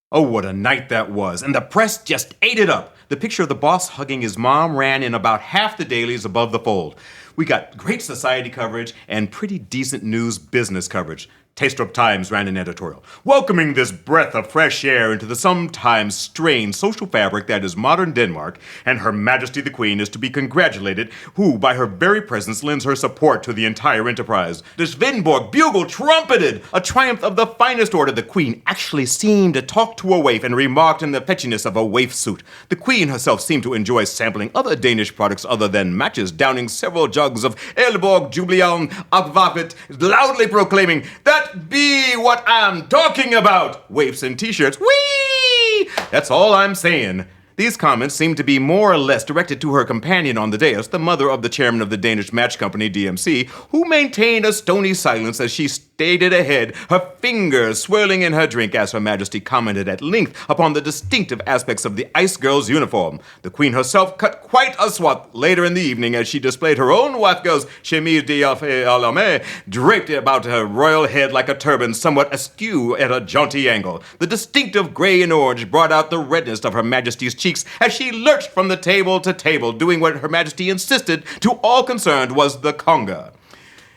Oh, what a night that was, and the press just ate it up. The picture of the boss hugging his mom ran in about half the dailies above the fold. We got great society coverage and pretty decent news business coverage. Tastrup Times ran an editorial, welcoming this breath of fresh air into the sometimes strained social fabric that is modern Denmark, and Her Majesty the Queen is to be congratulated, who by her very presence lends her support to the entire enterprise. The Swedenborg bugle trumpeted, a triumph of the finest order. The Queen actually seemed to talk to a waif and remarked in the fetchiness of a waif suit. The Queen herself seemed to enjoy sampling other Danish products other than matches, downing several jugs of Elborg Jubileum Akvavit, loudly proclaiming, "That be what I'm talking about!" Waifs and t-shirts, whee! That's all I'm saying. These comments seem to be more or less directed to her companion on the dais, the mother of the chairman of the Danish match company, DMC, who maintained a stony silence as she stated ahead, her fingers swirling in her drink as Her Majesty commented at length upon the distinctive aspects of the Ice Girl's uniform. The Queen herself cut quite a swath later in the evening as she displayed her own wife girl's chemise d'alame, draped about her royal head like a turban, somewhat askew at a jaunty angle. The distinctive gray and orange brought out the redness of Her Majesty's cheeks as she lurched from the table to table, doing what Her Majesty insisted to all concerned was the conga.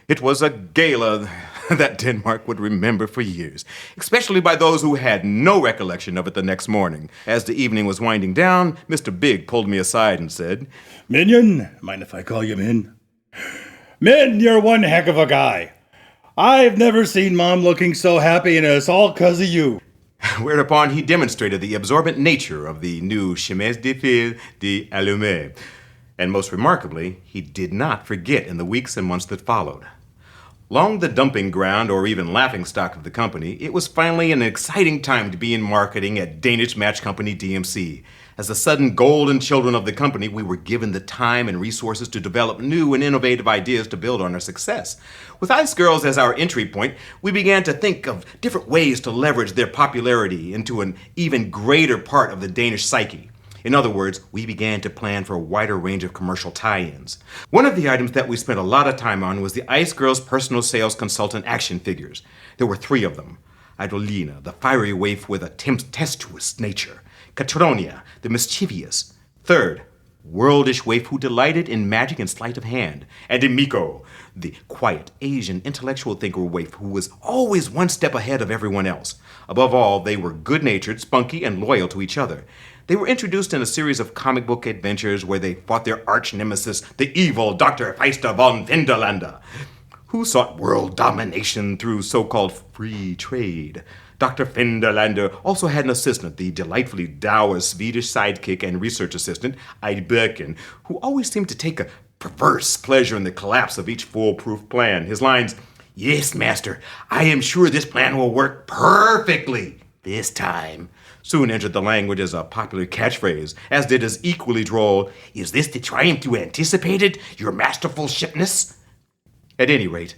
It was a gala that Denmark would remember for years, especially by those who had no recollection of it the next morning. As the evening was winding down, Mr. Big pulled me aside and said, "Minion, mind if I call you Min? Min, you're one heck of a guy. I've never seen Mom looking so happy, and it's all 'cause of you." Whereupon he demonstrated the absorbent nature of the new chemise de fil d'allume. And most remarkably, he did not forget in the weeks and months that followed. Long the dumping ground or even laughingstock of the company, it was finally an exciting time to be in marketing at Danish match company DMC. As the sudden golden children of the company, we were given the time and resources to develop new and innovative ideas to build on our success. With Ice Girls as our entry point, we began to think of different ways to leverage their popularity into an even greater part of the Danish psyche. In other words, we began to plan for a wider range of commercial tie-ins. One of the items that we spent a lot of time on was the Ice Girls personal sales consultant action figures. There were 3 of them. Idolina, the fiery waif with a tempestuous nature. Catronia, the mischievous. Third, worldish waif who delighted in magic and sleight of hand. And Emiko, the quiet Asian intellectual thinker waif who was always one step ahead of everyone else. Above all, they were good-natured, spunky, and loyal to each other. They were introduced in a series of comic book adventures where they fought their arch-nemesis, the evil Dr. Feister von Finderlander, who sought world domination through so-called free trade. Dr. Finderlander also had an assistant, the delightfully dour Swedish sidekick and research assistant, Ide Birken, who always seemed to take a perverse pleasure in the collapse of each foolproof plan. His lines, "Yes, master, I am sure this plan will work perfectly this time," soon entered the language as a popular catchphrase, as did his equally droll, "Is this the triumph you anticipated, your masterful shipness?" At any rate,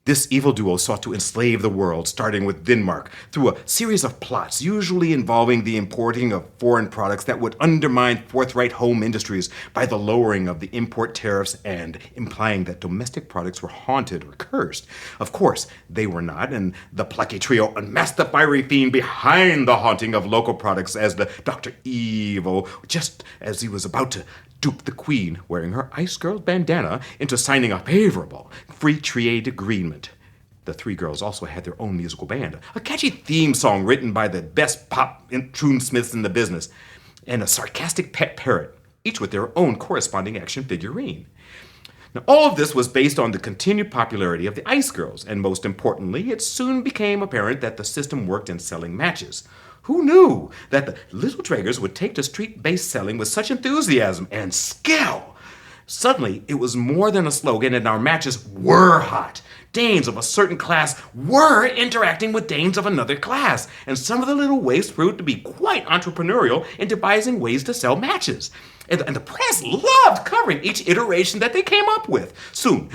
this evil duo sought to enslave the world, starting with Denmark, through a series of plots, usually involving the importing of foreign products that would undermine forthright home industries by the lowering of the import tariffs and implying that domestic products were haunted or cursed. Of course, they were not, and the plucky trio unmasked the fiery fiend behind the haunting of local products as the Dr. Evil, just as he was about to dupe the Queen, wearing her Ice Girl bandana, into signing a favorable free trade agreement. The 3 girls also had their own musical band, a catchy theme song written by the best pop tunesmiths in the business, and a sarcastic pet parrot, each with their own corresponding action figurine. Now, all of this was based on the continued popularity of the Ice Girls, and most importantly, it soon became apparent that the system worked in selling matches. Who knew that the little Draggers would take to street-based selling with such enthusiasm and skill? Suddenly, it was more than a slogan, and our matches were hot. Danes of a certain class were interacting with Danes of another class, and some of the little waifs proved to be quite entrepreneurial in devising ways to sell matches. And the press loved covering each iteration that they came up with.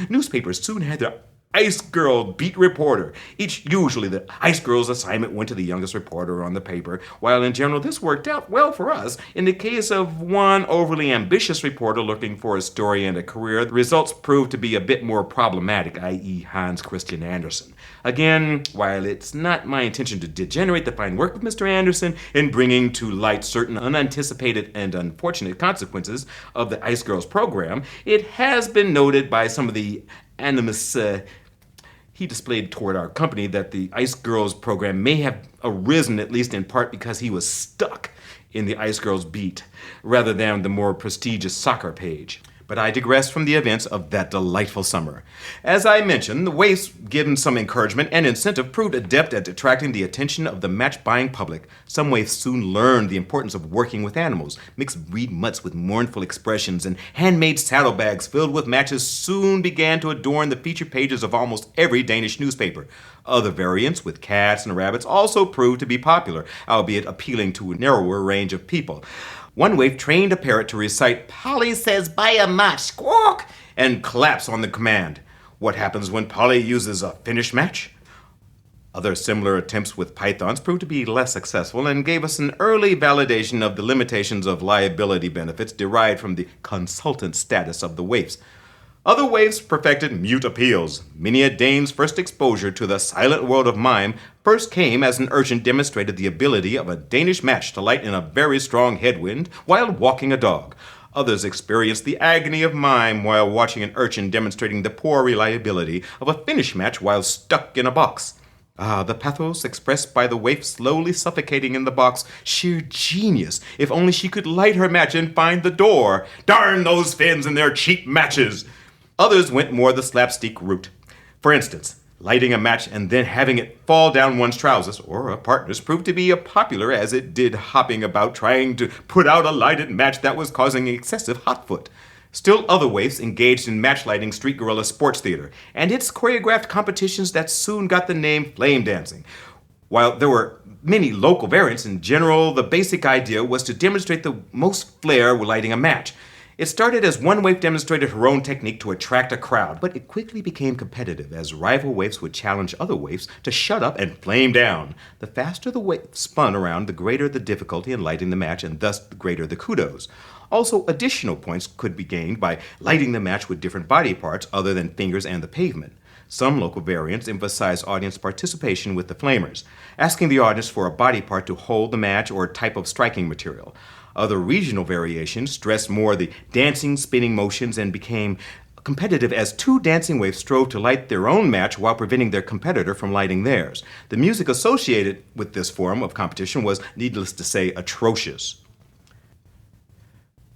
Newspapers soon had their Ice Girl beat reporter. Usually the Ice Girl's assignment went to the youngest reporter on the paper, while in general this worked out well for us. In the case of one overly ambitious reporter looking for a story and a career, the results proved to be a bit more problematic, i.e. Hans Christian Andersen. Again, while it's not my intention to degenerate the fine work of Mr. Andersen in bringing to light certain unanticipated and unfortunate consequences of the Ice Girls program, it has been noted by some of the animus he displayed toward our company that the Ice Girls program may have arisen, at least in part, because he was stuck in the Ice Girls beat rather than the more prestigious soccer page. But I digress from the events of that delightful summer. As I mentioned, the waifs, given some encouragement and incentive, proved adept at attracting the attention of the match-buying public. Some waifs soon learned the importance of working with animals. Mixed breed mutts with mournful expressions and handmade saddlebags filled with matches soon began to adorn the feature pages of almost every Danish newspaper. Other variants with cats and rabbits also proved to be popular, albeit appealing to a narrower range of people. One waif trained a parrot to recite, "Polly says buy a match, squawk," and collapse on the command. What happens when Polly uses a finished match? Other similar attempts with pythons proved to be less successful and gave us an early validation of the limitations of liability benefits derived from the consultant status of the waifs. Other waifs perfected mute appeals. Many a dame's first exposure to the silent world of mime first came as an urchin demonstrated the ability of a Danish match to light in a very strong headwind while walking a dog. Others experienced the agony of mime while watching an urchin demonstrating the poor reliability of a Finnish match while stuck in a box. The pathos expressed by the waif slowly suffocating in the box. Sheer genius. If only she could light her match and find the door. Darn those Finns and their cheap matches. Others went more the slapstick route. For instance, lighting a match and then having it fall down one's trousers or a partner's proved to be as popular as it did hopping about trying to put out a lighted match that was causing excessive hot foot. Still other waifs engaged in match lighting street gorilla sports theater and its choreographed competitions that soon got the name flame dancing. While there were many local variants, in general, the basic idea was to demonstrate the most flair with lighting a match. It started as one waif demonstrated her own technique to attract a crowd, but it quickly became competitive as rival waifs would challenge other waifs to shut up and flame down. The faster the waif spun around, the greater the difficulty in lighting the match, and thus the greater the kudos. Also, additional points could be gained by lighting the match with different body parts other than fingers and the pavement. Some local variants emphasize audience participation with the flamers, asking the audience for a body part to hold the match or type of striking material. Other regional variations stressed more the dancing, spinning motions and became competitive as two dancing waifs strove to light their own match while preventing their competitor from lighting theirs. The music associated with this form of competition was, needless to say, atrocious.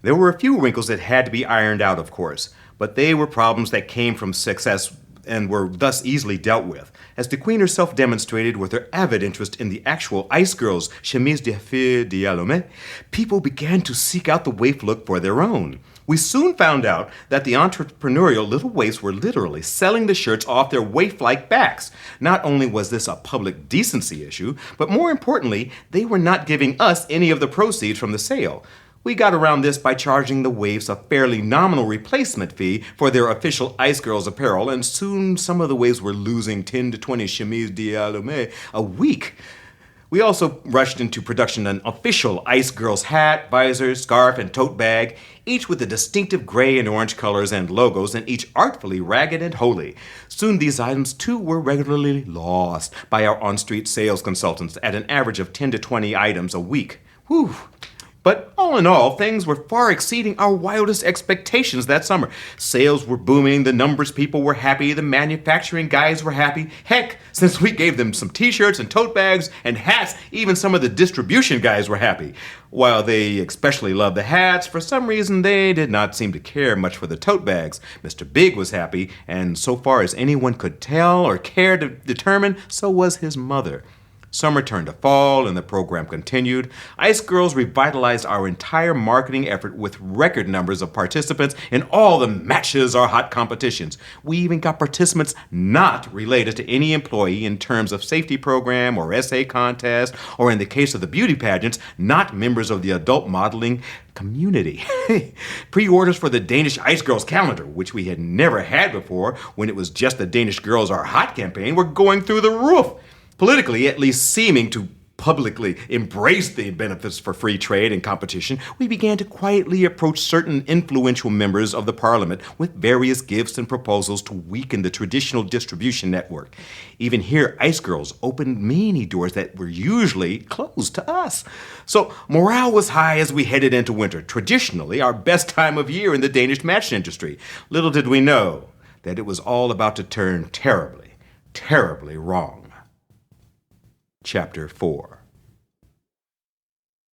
There were a few wrinkles that had to be ironed out, of course, but they were problems that came from success and were thus easily dealt with. As the Queen herself demonstrated with her avid interest in the actual Ice Girls' chemise de fille d'Allume, people began to seek out the waif look for their own. We soon found out that the entrepreneurial little waifs were literally selling the shirts off their waif-like backs. Not only was this a public decency issue, but more importantly, they were not giving us any of the proceeds from the sale. We got around this by charging the waifs a fairly nominal replacement fee for their official Ice Girls apparel, and soon some of the waifs were losing 10 to 20 chemises d'Allume a week. We also rushed into production an official Ice Girls hat, visor, scarf, and tote bag, each with the distinctive gray and orange colors and logos, and each artfully ragged and holy. Soon these items, too, were regularly lost by our on-street sales consultants at an average of 10 to 20 items a week. Whew! But all in all, things were far exceeding our wildest expectations that summer. Sales were booming, the numbers people were happy, the manufacturing guys were happy. Heck, since we gave them some t-shirts and tote bags and hats, even some of the distribution guys were happy. While they especially loved the hats, for some reason they did not seem to care much for the tote bags. Mr. Big was happy, and so far as anyone could tell or care to determine, so was his mother. Summer turned to fall and the program continued. Ice Girls revitalized our entire marketing effort with record numbers of participants in all the matches or hot competitions. We even got participants not related to any employee in terms of safety program or essay contest, or in the case of the beauty pageants, not members of the adult modeling community. Pre-orders for the Danish Ice Girls calendar, which we had never had before when it was just the Danish Girls Are Hot campaign, were going through the roof. Politically, at least seeming to publicly embrace the benefits for free trade and competition, we began to quietly approach certain influential members of the parliament with various gifts and proposals to weaken the traditional distribution network. Even here, Ice Girls opened many doors that were usually closed to us. So morale was high as we headed into winter, traditionally our best time of year in the Danish match industry. Little did we know that it was all about to turn terribly, terribly wrong. Chapter 4.